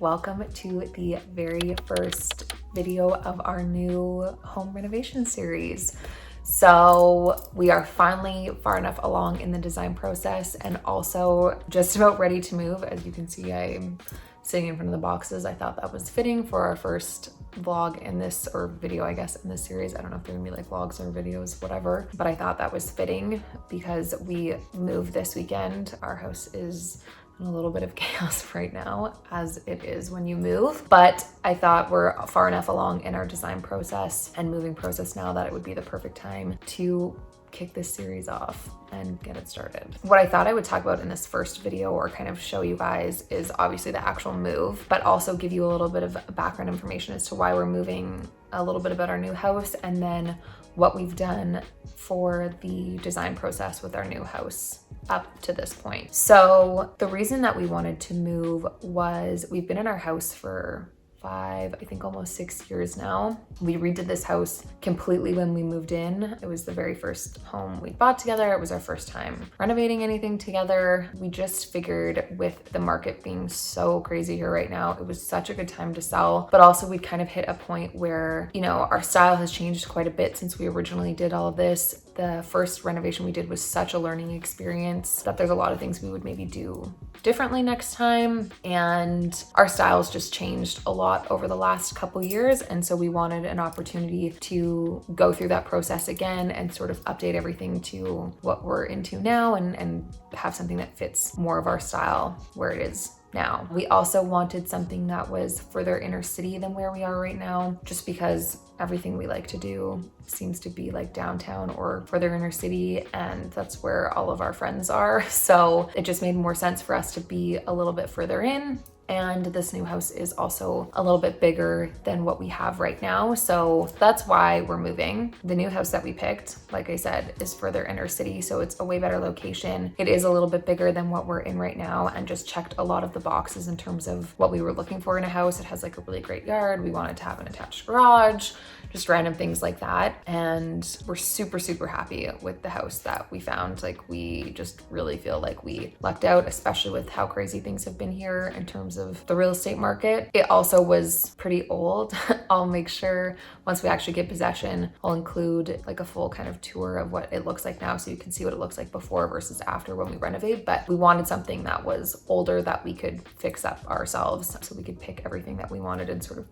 welcome to the very first video of our new home renovation series. So we are finally far enough along in the design process and also just about ready to move. As you can see, I'm sitting in front of the boxes. I thought that was fitting for our first vlog in this, or video, I guess, in this series. I don't know if they're gonna be like vlogs or videos, whatever, but I thought that was fitting because we moved this weekend. Our house is in a little bit of chaos right now, as it is when you move, but I thought we're far enough along in our design process and moving process now that it would be the perfect time to kick this series off and get it started. What I thought I would talk about in this first video, or kind of show you guys, is obviously the actual move, but also give you a little bit of background information as to why we're moving, a little bit about our new house, and then what we've done for the design process with our new house up to this point. So the reason that we wanted to move was we've been in our house for 5, I think almost 6 years now. We redid this house completely when we moved in. It was the very first home we bought together. It was our first time renovating anything together. We just figured, with the market being so crazy here right now, it was such a good time to sell. But also we kind of hit a point where, you know, our style has changed quite a bit since we originally did all of this. The first renovation we did was such a learning experience that there's a lot of things we would maybe do differently next time. And our styles just changed a lot over the last couple years. And so we wanted an opportunity to go through that process again and sort of update everything to what we're into now, and have something that fits more of our style where it is now. We also wanted something that was further inner city than where we are right now, just because everything we like to do seems to be like downtown or further inner city, and that's where all of our friends are. So it just made more sense for us to be a little bit further in. And this new house is also a little bit bigger than what we have right now. So that's why we're moving. The new house that we picked, like I said, is further inner city. So it's a way better location. It is a little bit bigger than what we're in right now, and just checked a lot of the boxes in terms of what we were looking for in a house. It has like a really great yard. We wanted to have an attached garage, just random things like that. And we're super, super happy with the house that we found. Like, we just really feel like we lucked out, especially with how crazy things have been here in terms of the real estate market. It also was pretty old. I'll make sure once we actually get possession, I'll include like a full kind of tour of what it looks like now, so you can see what it looks like before versus after when we renovate. But we wanted something that was older that we could fix up ourselves, so we could pick everything that we wanted and sort of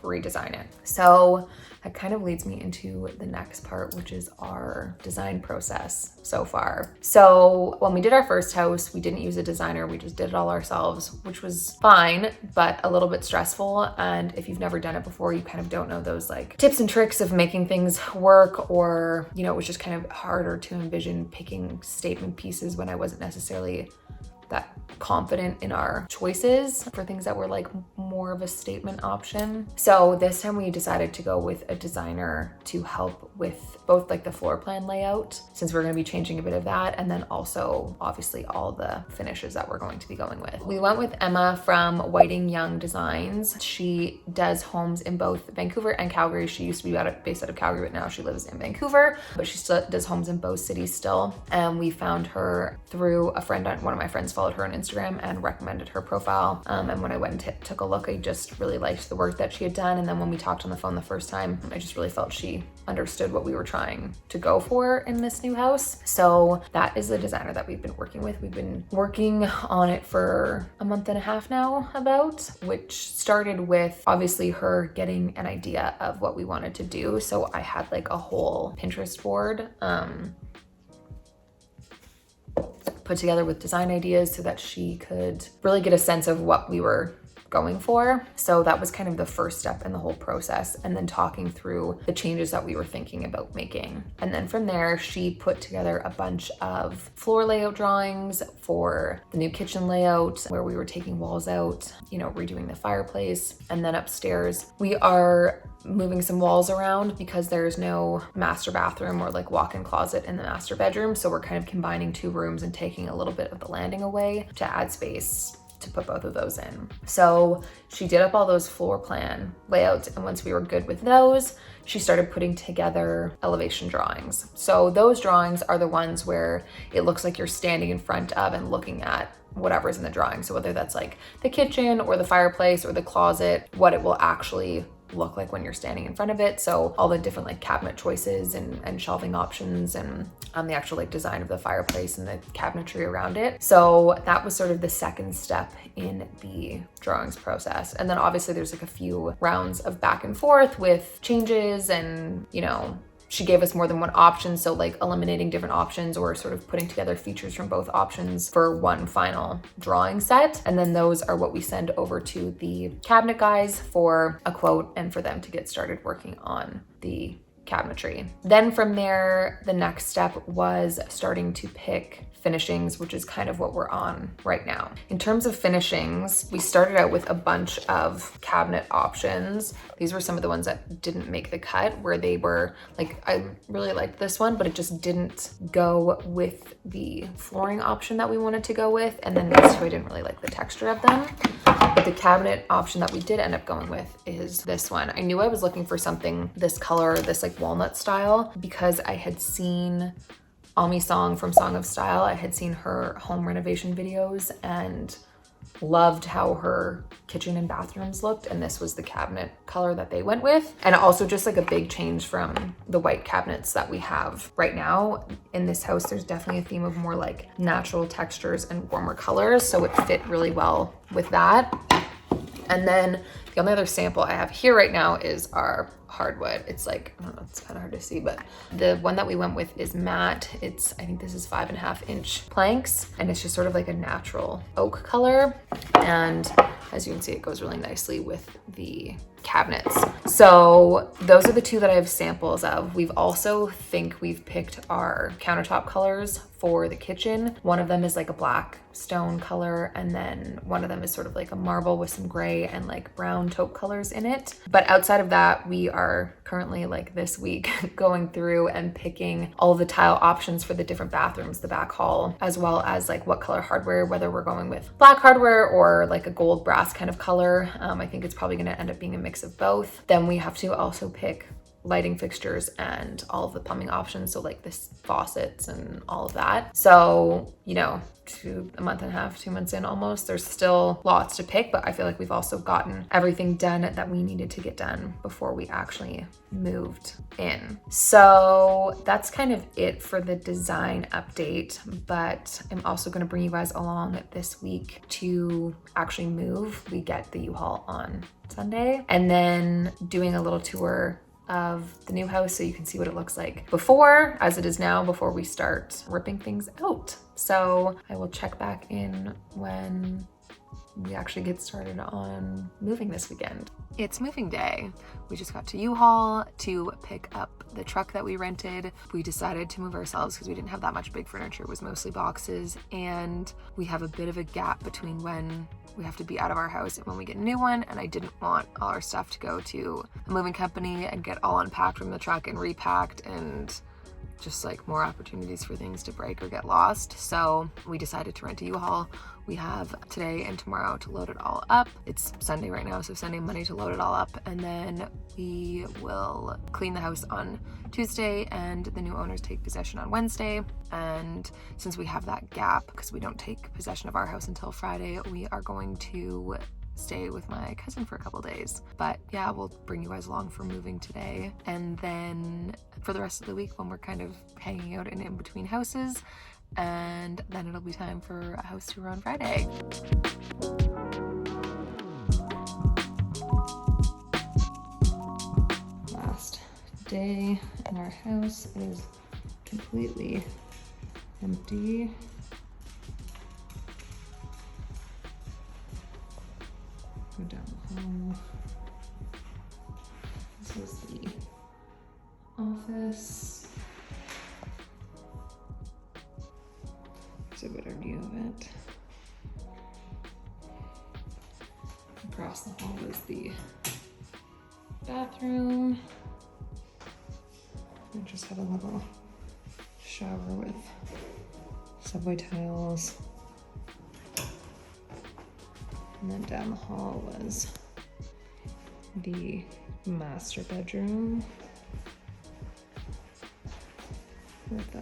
redesign it. So that kind of leads me into the next part, which is our design process so far. So when we did our first house, we didn't use a designer. We just did it all ourselves, which was fine, but a little bit stressful. And if you've never done it before, you kind of don't know those like tips and tricks of making things work, or, you know, it was just kind of harder to envision picking statement pieces when I wasn't necessarily that confident in our choices for things that were like more of a statement option. So this time we decided to go with a designer to help with both like the floor plan layout, since we're going to be changing a bit of that, and then also obviously all the finishes that we're going to be going with. We went with Emma from Whiting Young Designs. She does homes in both Vancouver and Calgary. She used to be based out of Calgary, but now she lives in Vancouver, but she still does homes in both cities still. And we found her through a friend. One of my friends followed her on Instagram and recommended her profile. And when I went and took a look, I just really liked the work that she had done. And then when we talked on the phone the first time, I just really felt she understood what we were trying to go for in this new house. So that is the designer that we've been working with. We've been working on it for a month and a half now, about, which started with obviously her getting an idea of what we wanted to do. So I had like a whole Pinterest board put together with design ideas so that she could really get a sense of what we were going for. So that was kind of the first step in the whole process, and then talking through the changes that we were thinking about making. And then from there, she put together a bunch of floor layout drawings for the new kitchen layout, where we were taking walls out, you know, redoing the fireplace. And then upstairs, we are moving some walls around because there's no master bathroom or like walk-in closet in the master bedroom. So we're kind of combining 2 rooms and taking a little bit of the landing away to add space to put both of those in. So she did up all those floor plan layouts, and once we were good with those, she started putting together elevation drawings. So those drawings are the ones where it looks like you're standing in front of and looking at whatever's in the drawing. So whether that's like the kitchen or the fireplace or the closet, what it will actually look like when you're standing in front of it. So all the different like cabinet choices and shelving options, and the actual like design of the fireplace and the cabinetry around it. So that was sort of the second step in the drawings process. And then obviously there's like a few rounds of back and forth with changes, and you know, she gave us more than one option, so like eliminating different options or sort of putting together features from both options for one final drawing set. And then those are what we send over to the cabinet guys for a quote and for them to get started working on the cabinetry. Then from there, the next step was starting to pick finishings, which is kind of what we're on right now. In terms of finishings, we started out with a bunch of cabinet options. These were some of the ones that didn't make the cut, where they were like, I really liked this one, but it just didn't go with the flooring option that we wanted to go with. And then these two, I didn't really like the texture of them. But the cabinet option that we did end up going with is this one. I knew I was looking for something this color, this like walnut style, because I had seen Ami Song from Song of Style. I had seen her home renovation videos and loved how her kitchen and bathrooms looked, and this was the cabinet color that they went with. And also just like a big change from the white cabinets that we have right now. In this house, there's definitely a theme of more like natural textures and warmer colors, so it fit really well with that. And then the only other sample I have here right now is our hardwood. It's like, I don't know, it's kind of hard to see, but the one that we went with is matte. I think this is 5.5 inch planks, and it's just sort of like a natural oak color. And as you can see, it goes really nicely with the cabinets. So those are the two that I have samples of. We've also we've picked our countertop colors for the kitchen. One of them is like a black stone color, and then one of them is sort of like a marble with some gray and like brown taupe colors in it. But outside of that, we are currently like this week going through and picking all of the tile options for the different bathrooms, the back hall, as well as like what color hardware, whether we're going with black hardware or like a gold brass kind of color. I think it's probably gonna end up being a mix of both. Then we have to also pick lighting fixtures and all of the plumbing options, so like this faucets and all of that. So, you know, a month and a half, 2 months in almost, there's still lots to pick, but I feel like we've also gotten everything done that we needed to get done before we actually moved in. So that's kind of it for the design update, but I'm also going to bring you guys along this week to actually move. We get the U-Haul on Sunday, and then doing a little tour of the new house so you can see what it looks like before, as it is now, before we start ripping things out. So I will check back in when we actually get started on moving this weekend. It's moving day. We just got to U-Haul to pick up the truck that we rented. We decided to move ourselves because we didn't have that much big furniture. It was mostly boxes, and we have a bit of a gap between when we have to be out of our house and when we get a new one, and I didn't want all our stuff to go to a moving company and get all unpacked from the truck and repacked, and just like more opportunities for things to break or get lost. So we decided to rent a U-Haul. We have today and tomorrow to load it all up. It's Sunday right now, so Sunday, Monday to load it all up, and then we will clean the house on Tuesday and the new owners take possession on Wednesday. And since we have that gap, because we don't take possession of our house until Friday, we are going to stay with my cousin for a couple days. But yeah, we'll bring you guys along for moving today, and then for the rest of the week when we're kind of hanging out in between houses, and then it'll be time for a house tour on Friday. Last day and our house is completely empty. Go down the hall. This is the office. There's a better view of it. Across the hall is the bathroom. I just have a little shower with subway tiles. And then down the hall was the master bedroom with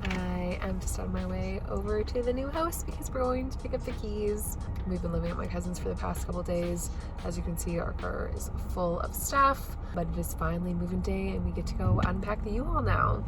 I am just on my way over to the new house because we're going to pick up the keys. We've been living at my cousin's for the past couple days. As you can see, our car is full of stuff, but it is finally moving day and we get to go unpack the U-Haul now.